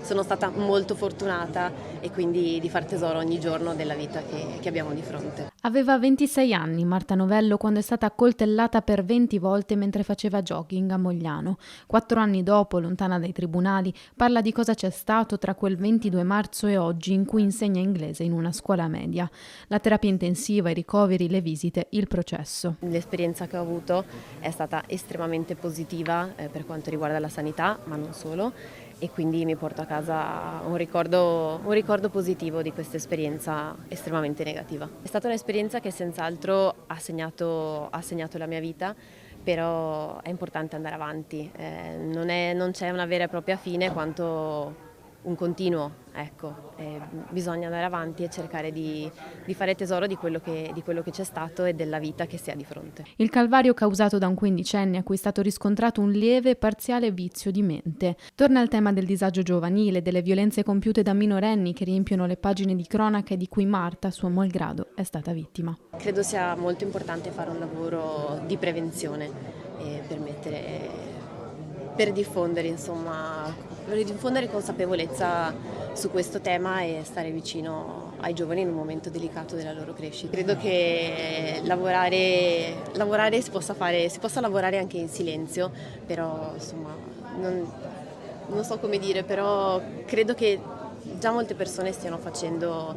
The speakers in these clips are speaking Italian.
sono stata molto fortunata e quindi di far tesoro ogni giorno della vita che abbiamo di fronte. Aveva 26 anni Marta Novello quando è stata accoltellata per 20 volte mentre faceva jogging a Mogliano. 4 anni dopo, lontana dai tribunali, parla di cosa c'è stato tra quel 22 marzo e oggi in cui insegna inglese in una scuola media. La terapia intensiva, i ricoveri, le visite, il processo. L'esperienza che ho avuto è stata estremamente positiva per quanto riguarda la sanità, ma non solo, e quindi mi porto a casa un ricordo positivo di questa esperienza estremamente negativa. È stata un'esperienza che senz'altro ha segnato la mia vita, però è importante andare avanti, non c'è una vera e propria fine quanto un continuo, ecco, bisogna andare avanti e cercare di fare tesoro di quello che c'è stato e della vita che si ha di fronte. Il calvario causato da un quindicenne a cui è stato riscontrato un lieve e parziale vizio di mente. Torna al tema del disagio giovanile, delle violenze compiute da minorenni che riempiono le pagine di cronaca e di cui Marta, suo malgrado, è stata vittima. Credo sia molto importante fare un lavoro di prevenzione e per diffondere, insomma, per diffondere consapevolezza su questo tema e stare vicino ai giovani in un momento delicato della loro crescita. Credo che lavorare si possa lavorare anche in silenzio, però insomma non so come dire, però credo che già molte persone stiano facendo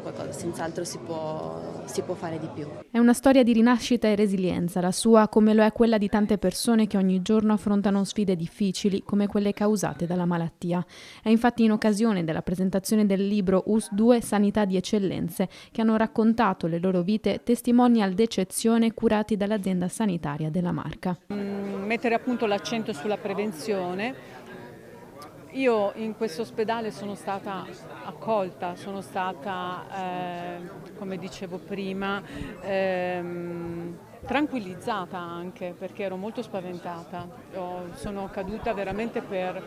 qualcosa, senz'altro si può fare di più. È una storia di rinascita e resilienza, la sua come lo è quella di tante persone che ogni giorno affrontano sfide difficili come quelle causate dalla malattia. È infatti in occasione della presentazione del libro US2 Sanità di Eccellenze che hanno raccontato le loro vite testimonial d'eccezione curati dall'azienda sanitaria della Marca. Mettere appunto l'accento sulla prevenzione. Io in questo ospedale sono stata accolta, sono stata, come dicevo prima, tranquillizzata anche perché ero molto spaventata. Sono caduta veramente per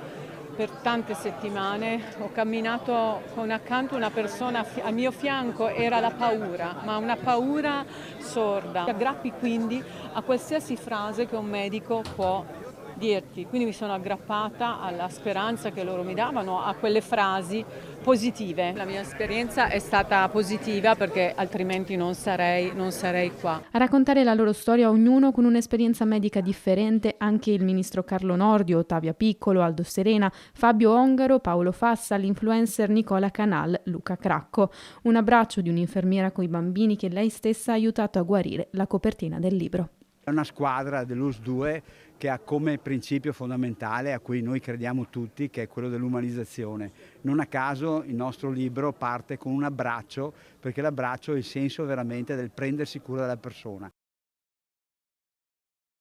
tante settimane, ho camminato con accanto una persona al mio fianco, era la paura, ma una paura sorda. Ti aggrappi quindi a qualsiasi frase che un medico può dirti, quindi mi sono aggrappata alla speranza che loro mi davano, a quelle frasi positive. La mia esperienza è stata positiva perché altrimenti non sarei qua. A raccontare la loro storia ognuno con un'esperienza medica differente anche il ministro Carlo Nordio, Ottavia Piccolo, Aldo Serena, Fabio Ongaro, Paolo Fassa, l'influencer Nicola Canal, Luca Cracco. Un abbraccio di un'infermiera coi bambini che lei stessa ha aiutato a guarire, la copertina del libro. È una squadra dell'US2 che ha come principio fondamentale, a cui noi crediamo tutti, che è quello dell'umanizzazione. Non a caso il nostro libro parte con un abbraccio, perché l'abbraccio è il senso veramente del prendersi cura della persona.